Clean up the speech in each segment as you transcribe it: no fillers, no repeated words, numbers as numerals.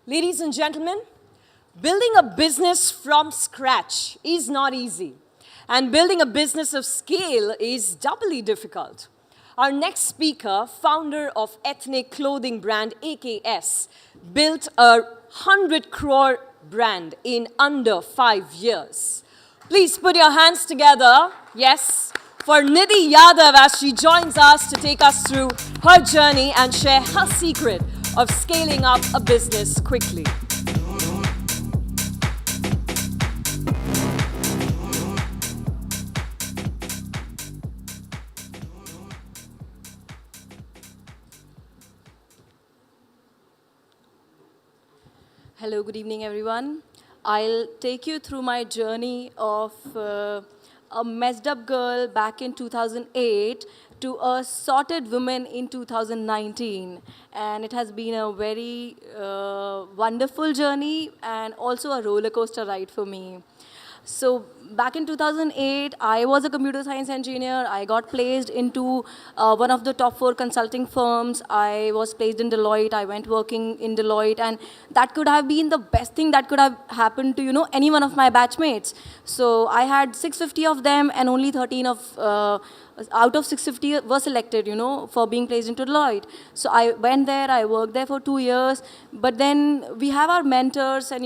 Ladies and gentlemen, building a business from scratch is not easy, and building a business of scale is doubly difficult. Our next speaker, founder of ethnic clothing brand AKS, built a 100 crore brand in under 5 years. Please put your hands together, yes, for Nidhi Yadav as she joins us to take us through her journey and share her secret of scaling up a business quickly. Hello, good evening, everyone. I'll take you through my journey of a messed up girl back in 2008 to a sorted woman in 2019. And it has been a very wonderful journey and also a roller coaster ride for me. So back in 2008, I was a computer science engineer. I got placed into one of the top 4 consulting firms. I was placed in Deloitte. I went working in Deloitte, and that could have been the best thing that could have happened to any one of my batchmates. So I had 650 of them, and only 13 of out of 650 were selected, for being placed into Deloitte. So I went there. I worked there for 2 years. But then we have our mentors, and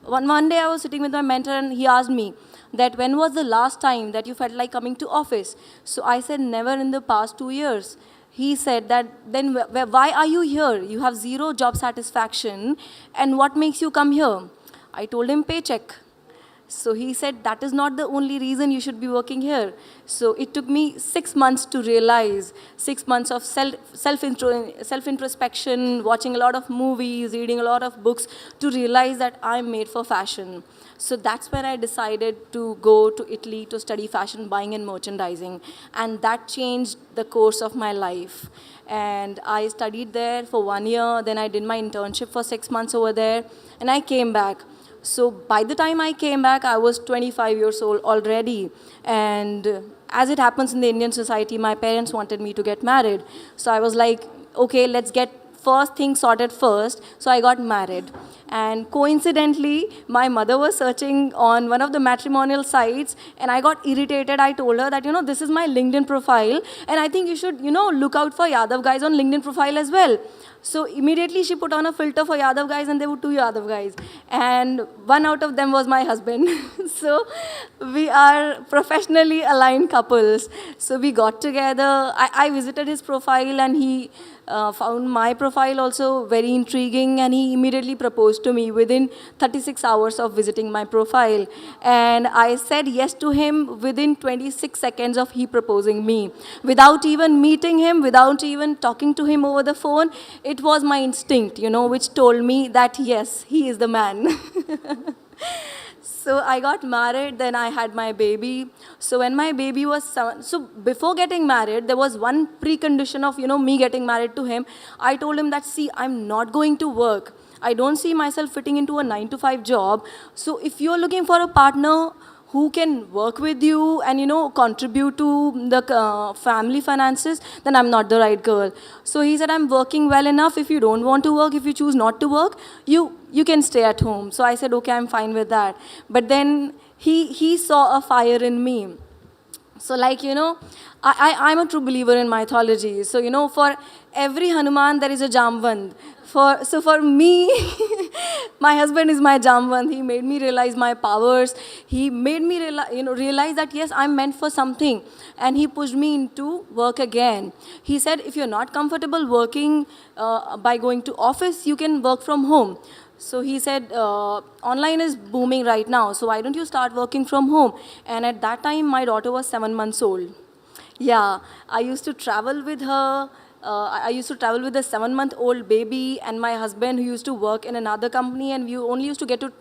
one day I was sitting with my mentor and he asked me that when was the last time that you felt like coming to office? So I said never in the past 2 years. He said that then why are you here? You have zero job satisfaction and what makes you come here? I told him paycheck. So he said, that is not the only reason you should be working here. So it took me 6 months to realize, 6 months of self-introspection, watching a lot of movies, reading a lot of books to realize that I'm made for fashion. So that's when I decided to go to Italy to study fashion buying and merchandising. And that changed the course of my life. And I studied there for 1 year. Then I did my internship for 6 months over there. And I came back. So by the time I came back, I was 25 years old already. And as it happens in the Indian society, my parents wanted me to get married. So I was like, okay, let's get first thing sorted first. So I got married. And coincidentally, my mother was searching on one of the matrimonial sites, and I got irritated. I told her that, this is my LinkedIn profile, and I think you should, look out for Yadav guys on LinkedIn profile as well. So immediately she put on a filter for Yadav guys, and there were 2 Yadav guys. And one out of them was my husband. So we are professionally aligned couples. So we got together. I visited his profile, and he found my profile also very intriguing, and he immediately proposed to me within 36 hours of visiting my profile. And I said yes to him within 26 seconds of he proposing me. Without even meeting him, without even talking to him over the phone, it was my instinct, which told me that yes, he is the man. So I got married, then I had my baby. So when my baby was 7, so before getting married, there was one precondition of, me getting married to him. I told him that, see, I'm not going to work. I don't see myself fitting into a 9-to-5 job. So if you're looking for a partner who can work with you and, contribute to the family finances, then I'm not the right girl. So he said, I'm working well enough. If you don't want to work, if you choose not to work, you can stay at home. So I said, okay, I'm fine with that. But then he saw a fire in me. So I'm a true believer in mythology. So, for every Hanuman, there is a Jamvand. So for me, my husband is my Jamvand. He made me realize my powers. He made me realize that, yes, I'm meant for something. And he pushed me into work again. He said, if you're not comfortable working by going to office, you can work from home. So he said, online is booming right now, so why don't you start working from home? And at that time, my daughter was 7 months old. Yeah, I used to travel with her. I used to travel with a 7-month-old baby and my husband who used to work in another company, and we only used to get to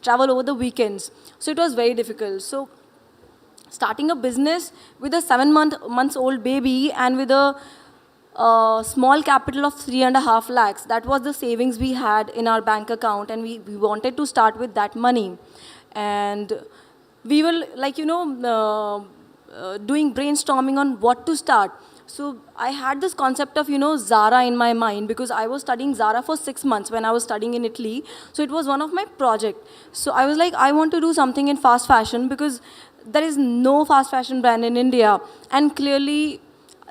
travel over the weekends. So it was very difficult. So starting a business with a 7-month-old baby and with a small capital of 3.5 lakhs. That was the savings we had in our bank account, and we wanted to start with that money. And we were doing brainstorming on what to start. So I had this concept of, Zara in my mind, because I was studying Zara for 6 months when I was studying in Italy. So it was one of my project. So I was like, I want to do something in fast fashion, because there is no fast fashion brand in India. And clearly,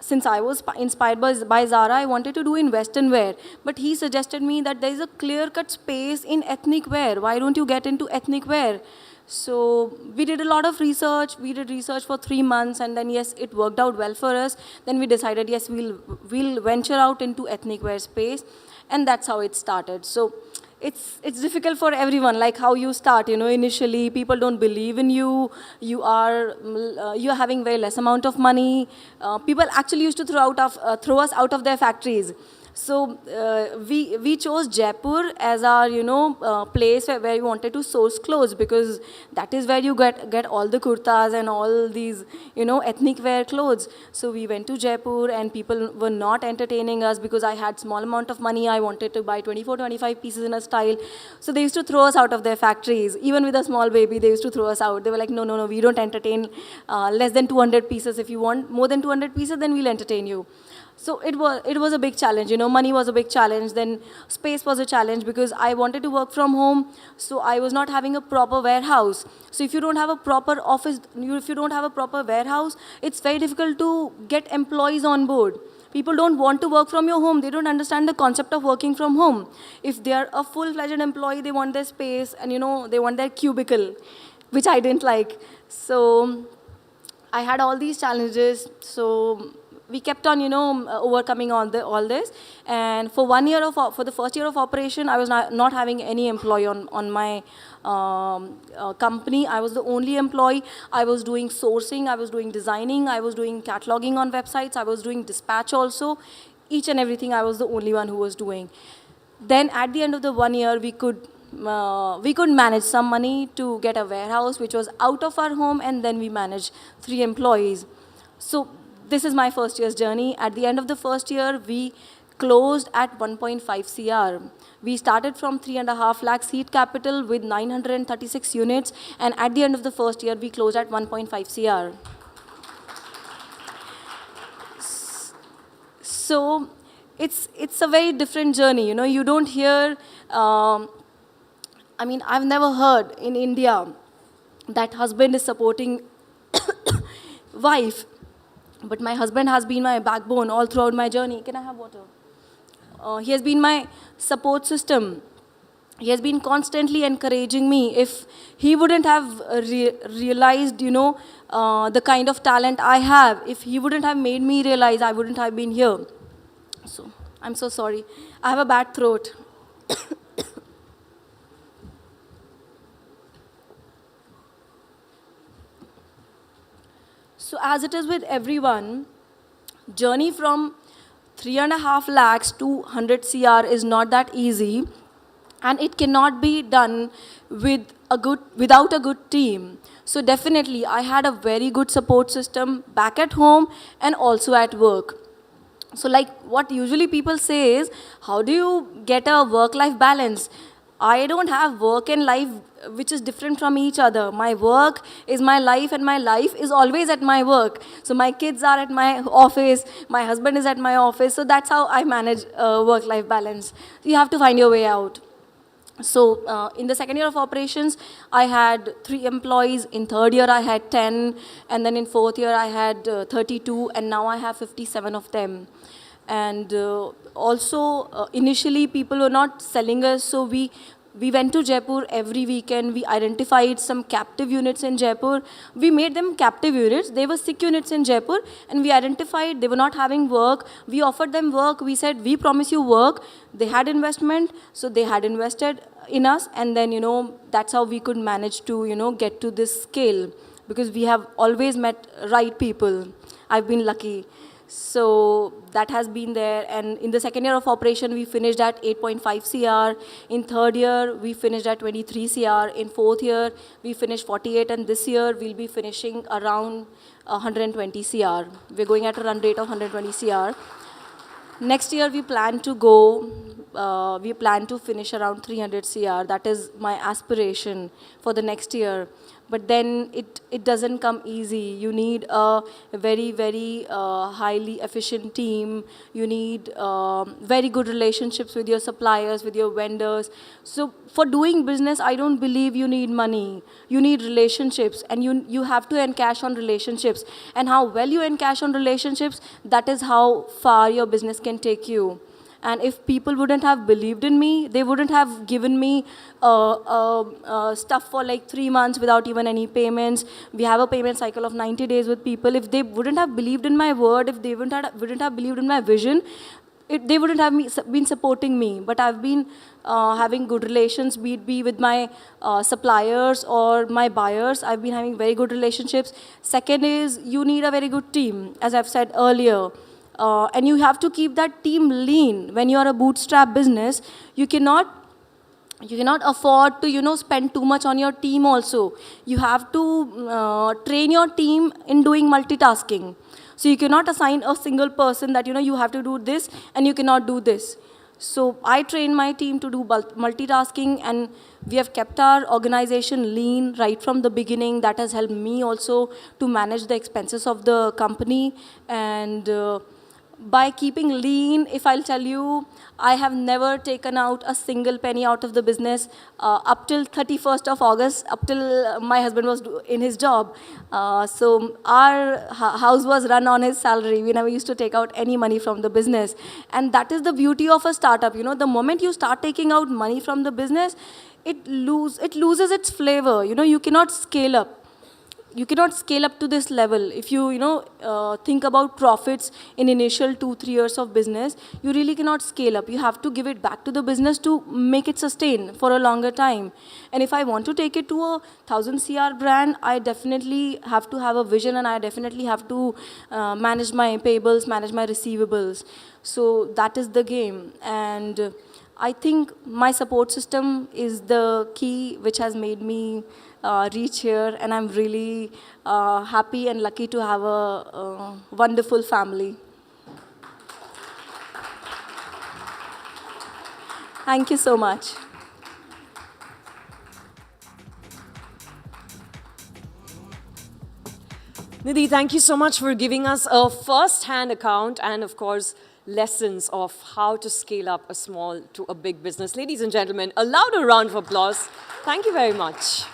since I was inspired by Zara, I wanted to do in Western wear. But he suggested me that there is a clear-cut space in ethnic wear. Why don't you get into ethnic wear? So we did a lot of research. We did research for 3 months, and then yes, it worked out well for us. Then we decided, yes, we'll venture out into ethnic wear space, and that's how it started. So it's difficult for everyone, like how you start. Initially people don't believe in you. You're having very less amount of money. People actually used to throw us out of their factories. So we chose Jaipur as our place where we wanted to source clothes, because that is where you get all the kurtas and all these ethnic wear clothes. So we went to Jaipur, and people were not entertaining us because I had small amount of money. I wanted to buy 24-25 pieces in a style. So they used to throw us out of their factories. Even with a small baby, they used to throw us out. They were like, no, we don't entertain less than 200 pieces. If you want more than 200 pieces, then we'll entertain you. So it was a big challenge. Money was a big challenge. Then space was a challenge, because I wanted to work from home. So I was not having a proper warehouse. So if you don't have a proper office, if you don't have a proper warehouse, it's very difficult to get employees on board. People don't want to work from your home. They don't understand the concept of working from home. If they are a full-fledged employee, they want their space, and they want their cubicle, which I didn't like. So I had all these challenges. So we kept on, overcoming all this. And for the first year of operation, I was not having any employee on my company. I was the only employee. I was doing sourcing, I was doing designing, I was doing cataloging on websites, I was doing dispatch also. Each and everything, I was the only one who was doing. Then at the end of the 1 year, we could manage some money to get a warehouse, which was out of our home, and then we managed 3 employees. So this is my first year's journey. At the end of the first year, we closed at 1.5 CR. We started from 3.5 lakh seed capital with 936 units, and at the end of the first year, we closed at 1.5 CR. So it's a very different journey. You don't hear. I've never heard in India that husband is supporting wife. But my husband has been my backbone all throughout my journey. Can I have water? He has been my support system. He has been constantly encouraging me. If he wouldn't have realized, the kind of talent I have, if he wouldn't have made me realize, I wouldn't have been here. So I'm so sorry. I have a bad throat. So as it is with everyone, journey from 3.5 lakhs to 100 CR is not that easy, and it cannot be done without a good team. So definitely, I had a very good support system back at home and also at work. So like what usually people say is, how do you get a work-life balance? I don't have work and life which is different from each other. My work is my life, and my life is always at my work. So my kids are at my office, my husband is at my office. So that's how I manage work-life balance. You have to find your way out. So in the second year of operations, I had 3 employees. In third year, I had 10. And then in fourth year, I had 32. And now I have 57 of them. And also, initially, people were not selling us. So we went to Jaipur every weekend. We identified some captive units in Jaipur. We made them captive units. They were sick units in Jaipur. And we identified they were not having work. We offered them work. We said, we promise you work. They had investment. So they had invested in us. And then, that's how we could manage to, get to this scale. Because we have always met right people. I've been lucky. So that has been there. And in the second year of operation, we finished at 8.5 CR. In third year, we finished at 23 CR. In fourth year, we finished 48. And this year, we'll be finishing around 120 CR. We're going at a run rate of 120 CR. Next year, we plan to go we plan to finish around 300 CR. That is my aspiration for the next year. But then it doesn't come easy. You need a very, very highly efficient team. You need very good relationships with your suppliers, with your vendors. So for doing business, I don't believe you need money. You need relationships, and you have to encash on relationships. And how well you encash on relationships, that is how far your business can take you. And if people wouldn't have believed in me, they wouldn't have given me stuff for like 3 months without even any payments. We have a payment cycle of 90 days with people. If they wouldn't have believed in my word, if they wouldn't have believed in my vision, they wouldn't have been supporting me. But I've been having good relations, be it be with my suppliers or my buyers. I've been having very good relationships. Second is, you need a very good team, as I've said earlier. And you have to keep that team lean. When you are a bootstrap business, you cannot afford to spend too much on your team also. You have to train your team in doing multitasking. So you cannot assign a single person that you have to do this and you cannot do this. So I train my team to do multitasking, and we have kept our organization lean right from the beginning. That has helped me also to manage the expenses of the company. And by keeping lean, if I'll tell you, I have never taken out a single penny out of the business up till 31st of August, up till my husband was in his job. So our house was run on his salary. We never used to take out any money from the business. And that is the beauty of a startup. The moment you start taking out money from the business, it loses its flavor. You cannot scale up. You cannot scale up to this level. If you think about profits in initial 2-3 years of business, you really cannot scale up. You have to give it back to the business to make it sustain for a longer time. And if I want to take it to a 1000 CR brand, I definitely have to have a vision, and I definitely have to manage my payables, manage my receivables. So that is the game. And I think my support system is the key which has made me reach here, and I'm really happy and lucky to have a wonderful family. Thank you so much. Nidhi, thank you so much for giving us a first-hand account and, of course, lessons of how to scale up a small to a big business. Ladies and gentlemen, a louder round of applause. Thank you very much.